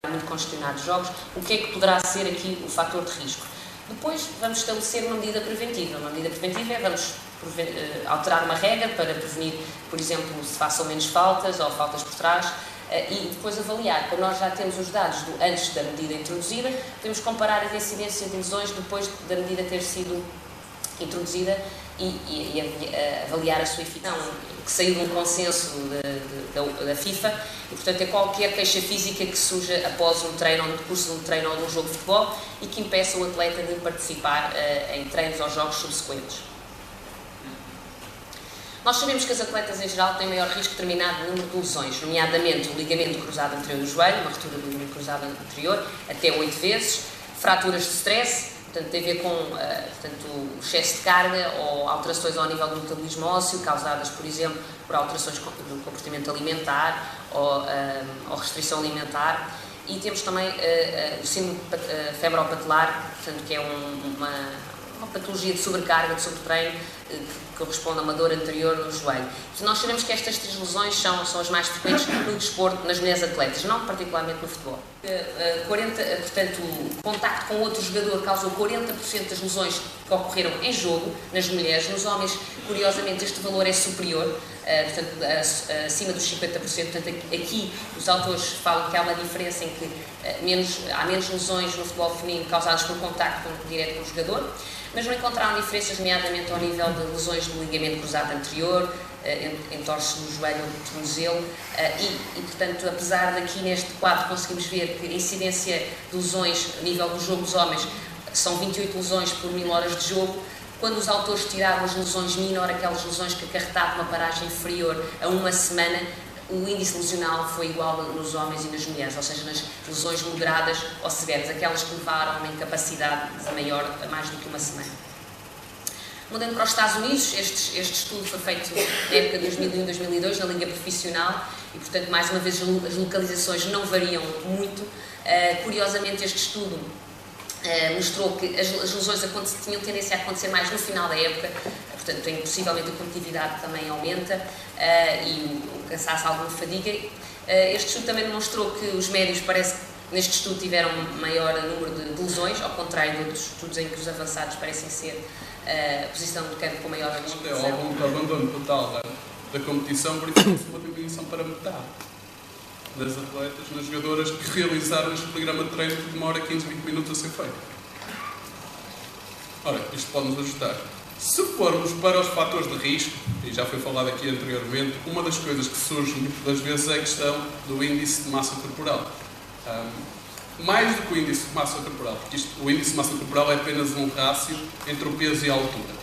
muito congestionados jogos, o que é que poderá ser aqui o fator de risco. Depois vamos estabelecer uma medida preventiva. Uma medida preventiva é vamos alterar uma regra para prevenir, por exemplo, se façam menos faltas ou faltas por trás, e depois avaliar. Quando nós já temos os dados antes da medida introduzida, podemos comparar a incidência de lesões depois da medida ter sido introduzida e avaliar a sua eficácia, que saiu de um consenso da FIFA, e portanto é qualquer queixa física que surja após um treino, ou no decurso de um treino ou de um jogo de futebol e que impeça o atleta de participar em treinos ou jogos subsequentes. Nós sabemos que as atletas em geral têm maior risco de determinado número de lesões, nomeadamente o ligamento cruzado anterior do joelho, uma ruptura do ligamento cruzado anterior, até 8 vezes, fraturas de stress, portanto tem a ver com o excesso de carga ou alterações ao nível do metabolismo ósseo, causadas, por exemplo, por alterações do comportamento alimentar ou restrição alimentar. E temos também o síndrome febropatelar, portanto, que é uma patologia de sobrecarga, de sobretreino, que corresponde a uma dor anterior no joelho. Nós sabemos que estas 3 lesões são as mais frequentes no desporto, nas mulheres atletas, não particularmente no futebol. Portanto, o contacto com outro jogador causou 40% das lesões que ocorreram em jogo nas mulheres. Nos homens, curiosamente, este valor é superior, portanto, acima dos 50%. Portanto, aqui os autores falam que há uma diferença em que há menos lesões no futebol feminino causadas por contacto direto com o jogador, mas não encontraram diferenças, nomeadamente ao nível de lesões do ligamento cruzado anterior, entorse no joelho ou no tornozelo, e, portanto, apesar de aqui neste quadro conseguimos ver que a incidência de lesões a nível do jogo dos homens são 28 lesões por 1000 horas de jogo, quando os autores tiraram as lesões minor, aquelas lesões que acarretavam uma paragem inferior a uma semana, o índice lesional foi igual nos homens e nas mulheres, ou seja, nas lesões moderadas ou severas, aquelas que levaram a uma incapacidade maior a mais do que uma semana. Mudando para os Estados Unidos, este estudo foi feito na época de 2001-2002, na Liga Profissional, e, portanto, mais uma vez, as localizações não variam muito. Curiosamente, este estudo mostrou que as lesões tinham tendência a acontecer mais no final da época, portanto, possivelmente a produtividade também aumenta e o cansaço, alguma fadiga. Este estudo também demonstrou que os médios, parece que neste estudo tiveram maior número de lesões, ao contrário de outros estudos em que os avançados parecem ser a posição de campo com maior risco de lesão. Houve um abandono total da competição, por isso uma diminuição para metade das atletas, nas jogadoras que realizaram este programa de treino que demora 15, 20 minutos a ser feito. Ora, isto pode-nos ajudar. Se formos para os fatores de risco, e já foi falado aqui anteriormente, uma das coisas que surge muitas das vezes é a questão do índice de massa corporal. Mais do que o índice de massa corporal, porque o índice de massa corporal é apenas um rácio entre o peso e a altura.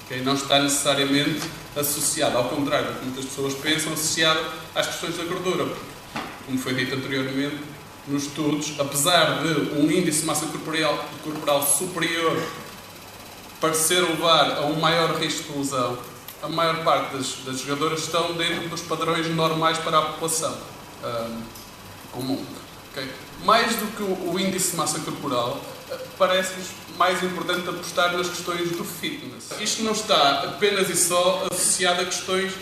Okay? Não está necessariamente associado, ao contrário do que muitas pessoas pensam, associado às questões da gordura. Como foi dito anteriormente, nos estudos, apesar de um índice de massa corporal superior parecer levar a um maior risco de lesão, a maior parte das jogadoras estão dentro dos padrões normais para a população comum. Okay? Mais do que o índice de massa corporal, parece-nos mais importante apostar nas questões do fitness. Isto não está apenas e só associado a questões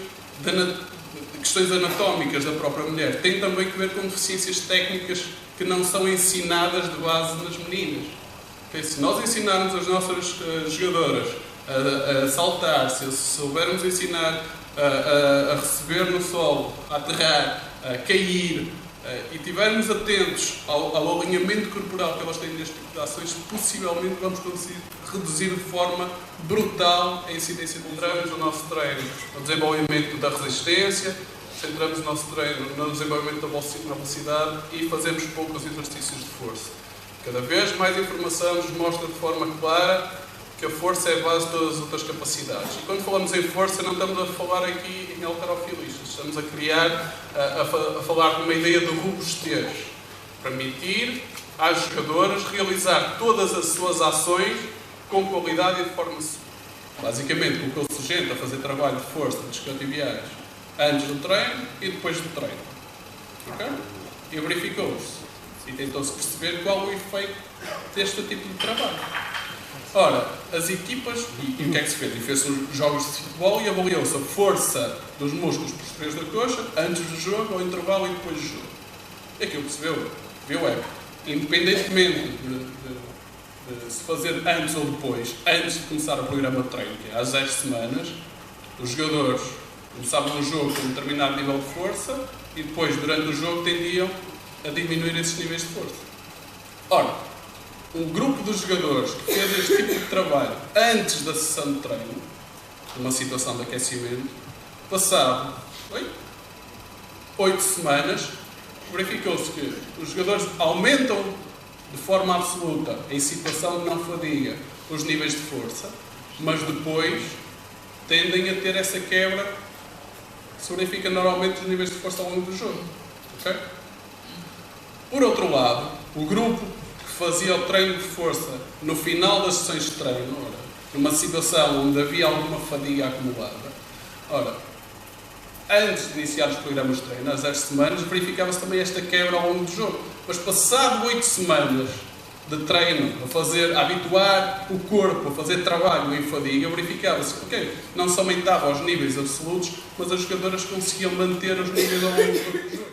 anatómicas da própria mulher. Tem também que ver com deficiências técnicas que não são ensinadas de base nas meninas. Okay? Se nós ensinarmos as nossas jogadoras a saltar, se soubermos ensinar a receber no solo, a aterrar, a cair, e estivermos atentos ao alinhamento corporal que elas têm neste tipo de ações, possivelmente vamos conseguir reduzir de forma brutal a incidência de lesões no nosso treino, no desenvolvimento da resistência, centramos o nosso treino no desenvolvimento da velocidade e fazemos poucos exercícios de força. Cada vez mais informação nos mostra de forma clara que a força é a base de todas as outras capacidades. E quando falamos em força, não estamos a falar aqui em halterofilistas, estamos a falar de uma ideia de robustez, permitir às jogadoras realizar todas as suas ações com qualidade e de forma segura. Basicamente, colocou-se gente a fazer trabalho de força de isquiotibiais antes do treino e depois do treino. Okay? E verificou-se. E tentou-se perceber qual o efeito deste tipo de trabalho. Ora, as equipas, e o que é que se fez? E fez-se jogos de futebol e avaliou-se a força dos músculos posteriores da coxa antes do jogo, ao intervalo e depois do jogo. E aquilo percebeu viu? É, independentemente de se fazer antes ou depois, antes de começar o programa de treino, que é às 10 semanas, os jogadores começavam o jogo com um determinado nível de força e depois, durante o jogo, tendiam a diminuir esses níveis de força. Ora, um grupo de jogadores que fez este tipo de trabalho antes da sessão de treino, numa situação de aquecimento, passado 8 semanas, verificou-se que os jogadores aumentam de forma absoluta, em situação de não fadiga, os níveis de força, mas depois tendem a ter essa quebra que se verifica normalmente os níveis de força ao longo do jogo. Okay? Por outro lado, o grupo que fazia o treino de força no final das sessões de treino, numa situação onde havia alguma fadiga acumulada, antes de iniciar os programas de treino, às 10 semanas, verificava-se também esta quebra ao longo do jogo. Mas passado 8 semanas de treino, a habituar o corpo a fazer trabalho em fadiga, verificava-se que não se aumentava os níveis absolutos, mas as jogadoras conseguiam manter os níveis ao longo do jogo.